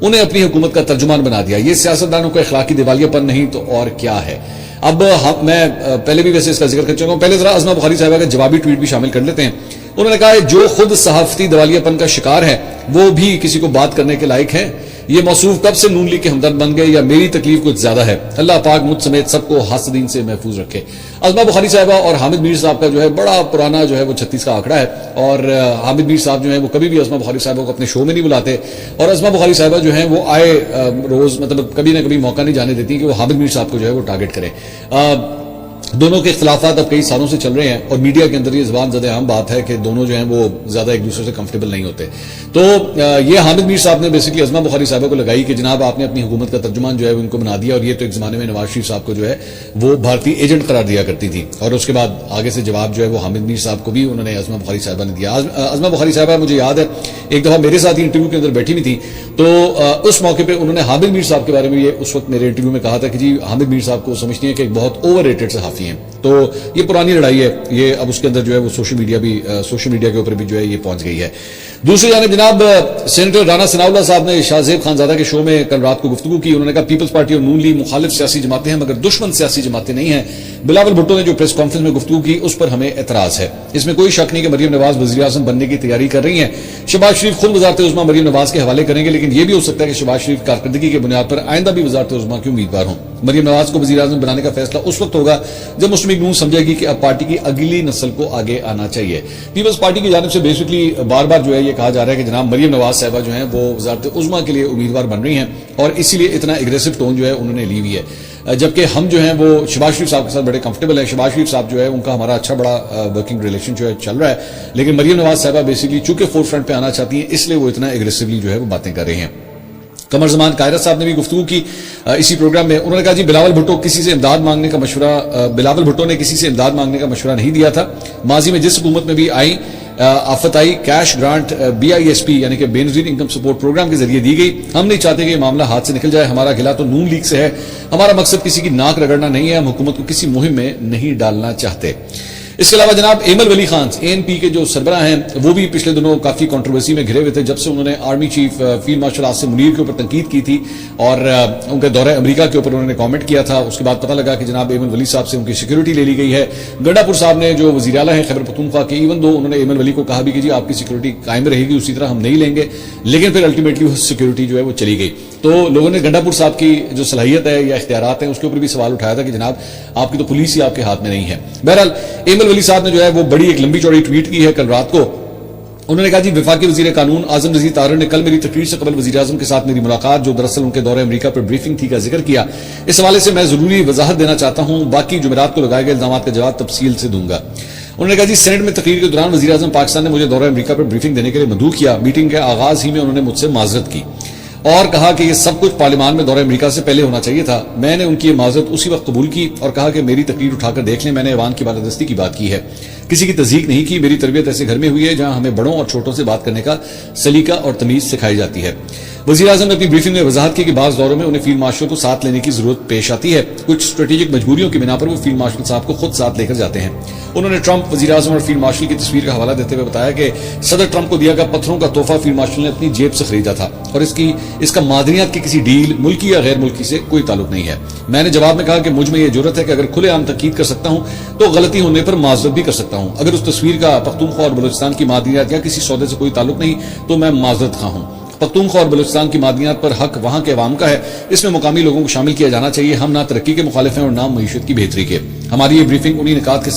انہیں اپنی حکومت کا ترجمان بنا دیا. یہ سیاستدانوں کا اخلاقی دیوالیہ پن نہیں تو اور کیا ہے. اب میں پہلے بھی ویسے اس کا ذکر کر چکا ہوں, پہلے ذرا ازما بخاری صاحبہ کا جوابی ٹویٹ بھی شامل کر لیتے ہیں. انہوں نے کہا ہے جو خود صحافتی دیوالیہ پن کا شکار ہے وہ بھی کسی کو بات کرنے کے لائق ہے. یہ موصوف کب سے نون لیگ کے ہمدرد بن گئے یا میری تکلیف کچھ زیادہ ہے. اللہ پاک مجھ سمیت سب کو حاسدین سے محفوظ رکھے. ازما بخاری صاحبہ اور حامد میر صاحب کا جو ہے بڑا پرانا جو ہے وہ 36 کا آنکڑا ہے, اور حامد میر صاحب جو ہیں وہ کبھی بھی ازما بخاری صاحبہ کو اپنے شو میں نہیں بلاتے, اور ازما بخاری صاحبہ جو ہیں وہ آئے روز مطلب کبھی نہ کبھی موقع نہیں جانے دیتی کہ وہ حامد میر صاحب کو جو ہے وہ ٹارگٹ کریں. دونوں کے اختلافات اب کئی سالوں سے چل رہے ہیں, اور میڈیا کے اندر یہ زبان زدہ عام بات ہے کہ دونوں جو ہیں وہ زیادہ ایک دوسرے سے کمفرٹیبل نہیں ہوتے. تو یہ حامد میر صاحب نے بیسکلی ازما بخاری صاحبہ کو لگائی کہ جناب آپ نے اپنی حکومت کا ترجمان جو ہے ان کو بنا دیا, اور یہ تو ایک زمانے میں نواز شریف صاحب کو جو ہے وہ بھارتی ایجنٹ قرار دیا کرتی تھی, اور اس کے بعد آگے سے جواب جو ہے وہ حامد میر صاحب کو بھی انہوں نے ازما بخاری صاحبہ نے دیا. ازما بخاری صاحبہ مجھے یاد ہے ایک دفعہ میرے ساتھ انٹرویو کے اندر بیٹھی ہوئی تھی, تو اس موقع پہ انہوں نے حامد میر صاحب کے بارے میں یہ اس وقت میرے انٹرویو میں کہا تھا کہ جی حامد میر صاحب کو سمجھتی ہیں کہ ایک بہت اوور ریٹڈ صحافی ہیں. تو یہ پرانی لڑائی ہے, یہ اب اس کے اندر جو ہے وہ سوشل میڈیا کے اوپر بھی جو ہے یہ پہنچ گئی ہے. دوسری جانب جناب سینیٹر رانا ثناء اللہ صاحب نے شاہ زیب خان زادہ کے شو میں کل رات کو گفتگو کی. انہوں نے کہا پیپلز پارٹی اور نون لیگ مخالف سیاسی جماعتیں ہیں مگر دشمن سیاسی جماعتیں نہیں ہیں. بلاول بھٹو نے جو پریس کانفرنس میں گفتگو کی اس پر ہمیں اعتراض ہے. اس میں کوئی شک نہیں کہ مریم نواز وزیر اعظم بننے کی تیاری کر رہی ہیں. شہباز شریف خود وزارت عظمیٰ مریم نواز کے حوالے کریں گے, لیکن یہ بھی ہو سکتا ہے کہ شہباز شریف کارکردگی کی بنیاد پر آئندہ بھی وزارت عظمیٰ کے امیدوار ہوں. مریم نواز کو وزیر اعظم بنانے کا فیصلہ اس وقت ہوگا جب مسلم لیگ نون سمجھے گی کہ اب پارٹی کی اگلی نسل کو آگے آنا چاہیے. پیپلز پارٹی کی جانب سے بیسکلی بار بار جو ہے یہ کہا جا رہا ہے کہ جناب مریم نواز صاحبہ جو ہیں وہ وزارت عظمیٰ کے لیے امیدوار بن رہی ہیں, اور اسی لیے اتنا ایگریسو ٹون جو ہے انہوں نے لی ہوئی ہے. جبکہ ہم جو ہیں وہ شہباز شریف صاحب کے ساتھ بڑے کمفرٹیبل ہیں. شہباز شریف صاحب جو ہے ان کا ہمارا اچھا بڑا ورکنگ ریلیشن جو ہے چل رہا ہے, لیکن مریم نواز صاحبہ بیسکلی چونکہ فور فرنٹ پہ آنا چاہتی ہیں اس لیے وہ اتنا ایگریسولی جو ہے وہ باتیں کر رہے ہیں. قمر زمان قائرہ صاحب نے بھی گفتگو کی اسی پروگرام میں. انہوں نے کہا جی بلاول بھٹو نے کسی سے امداد مانگنے کا مشورہ نہیں دیا تھا. ماضی میں جس حکومت میں بھی آفت آئی کیش گرانٹ BISP یعنی کہ بے نظیر انکم سپورٹ پروگرام کے ذریعے دی گئی. ہم نہیں چاہتے کہ یہ معاملہ ہاتھ سے نکل جائے. ہمارا گلہ تو نون لیگ سے ہے. ہمارا مقصد کسی کی ناک رگڑنا نہیں ہے. ہم حکومت کو کسی مہم میں نہیں ڈالنا چاہتے. اس کے علاوہ جناب ایمل ولی خان ANP کے جو سربراہ ہیں وہ بھی پچھلے دنوں کافی کنٹروورسی میں گھرے ہوئے تھے جب سے انہوں نے army chief field marshal Asim Munir کے اوپر تنقید کی تھی اور ان کے دورہ امریکہ کے اوپر انہوں نے کامنٹ کیا تھا. اس کے بعد پتہ لگا کہ جناب ایمل ولی صاحب سے ان کی سیکیورٹی لے لی گئی ہے. گنڈا پور صاحب نے جو وزیر اعلیٰ ہیں خیبر پختونخوا کے, ایون دو انہوں نے ایمل ولی کو کہا بھی کہ جی آپ کی سیکیورٹی قائم رہے گی اسی طرح ہم نہیں لیں گے, لیکن پھر الٹیمیٹلی وہ سیکیورٹی جو ہے وہ چلی گئی. تو لوگوں نے گنڈا پور صاحب کی جو صلاحیت ہے یا اختیارات ہیں اس کے اوپر بھی سوال اٹھایا تھا کہ جناب آپ کی تو پولیس ہی آپ کے ہاتھ میں نہیں ہے. بہرحال ایمل ولی صاحب نے جو ہے وہ بڑی ایک لمبی چوڑی ٹویٹ کی ہے کل رات کو. انہوں نے کہا جی وفاقی وزیر قانون اعظم نذیر طاہر نے کل میری تقریر سے قبل وزیر اعظم کے ساتھ میری ملاقات جو دراصل ان کے دورہ امریکہ پر بریفنگ تھی کا ذکر کیا. اس حوالے سے میں ضروری وضاحت دینا چاہتا ہوں. باقی جمعرات کو لگائے گئے الزامات کا جواب تفصیل سے دوں گا. انہوں نے کہا جی سینٹ میں تقریر کے دوران وزیر اعظم پاکستان نے مجھے دورہ امریکہ پر بریفنگ دینے کے لیے مدعو کیا. میٹنگ کے آغاز ہی میں انہوں نے مجھ سے معذرت کی اور کہا کہ یہ سب کچھ پارلیمان میں دورہ امریکہ سے پہلے ہونا چاہیے تھا. میں نے ان کی یہ معذرت اسی وقت قبول کی اور کہا کہ میری تقریر اٹھا کر دیکھ لیں, میں نے ایوان کی بالادستی کی بات کی ہے, کسی کی تصدیق نہیں کی. میری تربیت ایسے گھر میں ہوئی ہے جہاں ہمیں بڑوں اور چھوٹوں سے بات کرنے کا سلیقہ اور تمیز سکھائی جاتی ہے. وزیر اعظم نے اپنی بریفنگ میں وضاحت کی کہ بعض دوروں میں انہیں فیلڈ مارشل کو ساتھ لینے کی ضرورت پیش آتی ہے. کچھ اسٹریٹجک مجبوریوں کی بنا پر وہ فیلڈ مارشل صاحب کو خود ساتھ لے کر جاتے ہیں. انہوں نے ٹرمپ, وزیر اعظم اور فیلڈ مارشل کی تصویر کا حوالہ دیتے ہوئے بتایا کہ صدر ٹرمپ کو دیا گیا پتھروں کا تحفہ فیلڈ مارشل نے اپنی جیب سے خریدا تھا اور اس کا معدنیات کی کسی ڈیل ملکی یا غیر ملکی سے کوئی تعلق نہیں ہے. میں نے جواب میں کہا کہ مجھ میں یہ جرأت ہے کہ اگر کھلے عام تنقید کر سکتا ہوں تو غلطی ہونے پر معذرت بھی کر سکتا ہوں. اگر اس تصویر کا پختونخوا اور بلوچستان کی معدنیات یا کسی سودے سے کوئی تعلق نہیں تو میں معذرت خواہ ہوں. پختونخوا اور بلوچستان کی معدنیات پر حق وہاں کے عوام کا ہے. اس میں مقامی لوگوں کو شامل کیا جانا چاہیے. ہم نہ ترقی کے مخالف ہیں اور نہ معیشت کی بہتری کے. ہماری یہ بریفنگ انہی نکات کے ساتھ